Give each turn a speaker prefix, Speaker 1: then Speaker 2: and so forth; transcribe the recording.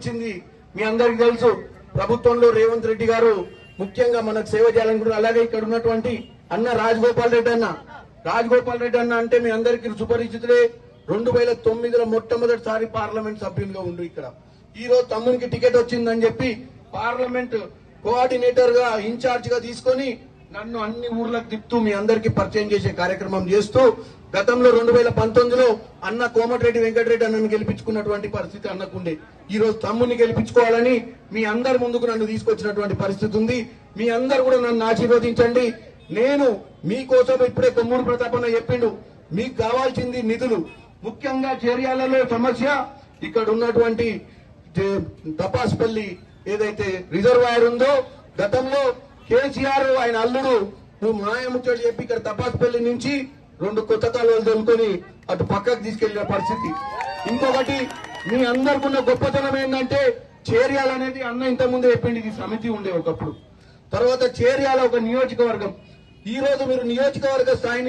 Speaker 1: వచ్చింది. మీ అందరికి తెలుసు ప్రభుత్వంలో రేవంత్ రెడ్డి గారు ముఖ్యంగా మనకు సేవ చేయాలనుకుంటున్నారు. అలాగే ఇక్కడ ఉన్నటువంటి అన్న రాజగోపాల్ రెడ్డి అన్న అంటే మీ అందరికీ సుపరిచితులే. 2009లో మొట్టమొదటిసారి పార్లమెంట్ సభ్యునిగా ఉండు. ఇక్కడ ఈ రోజు తమ్మునికి టికెట్ వచ్చిందని చెప్పి పార్లమెంట్ కోఆర్డినేటర్ గా ఇన్ఛార్జ్ గా తీసుకొని నన్ను అన్ని ఊర్లకు తిప్పుతూ మీ అందరికీ పరిచయం చేసే కార్యక్రమం చేస్తూ గతంలో 2019లో అన్న కోమటిరెడ్డి వెంకటరెడ్డి అన్నను గెలిపించుకున్నటువంటి పరిస్థితి అన్నకుండే. ఈ రోజు తమ్ముని గెలిపించుకోవాలని మీ అందరి ముందుకు నన్ను తీసుకొచ్చినటువంటి పరిస్థితి ఉంది. మీ అందరు కూడా నన్ను ఆశీర్వదించండి. నేను మీకోసం ఇప్పుడే కొమ్మూరు ప్రతాపన్న చెప్పిండు, మీకు కావాల్సింది నిధులు. ముఖ్యంగా చేర్యాలలో సమస్య ఇక్కడ ఉన్నటువంటి తపాస్పల్లి ఏదైతే రిజర్వాయర్ ఉందో గతంలో కేసీఆర్ ఆయన అల్లుడు నువ్వు మాయముచ్చట చెప్పి ఇక్కడ తపాస్పల్లి నుంచి 2 కొత్త కాలువలు తోలుకొని అటు పక్కకు తీసుకెళ్లిన పరిస్థితి. ఇంకొకటి మీ అందరికున్న గొప్పతనం ఏంటంటే చేర్యాల అనేది అన్న ఇంత ముందే చెప్పింది, ఇది సమితి ఉండే ఒకప్పుడు. తర్వాత చేర్యాల ఒక నియోజకవర్గం. ఈ రోజు మీరు నియోజకవర్గ స్థాయి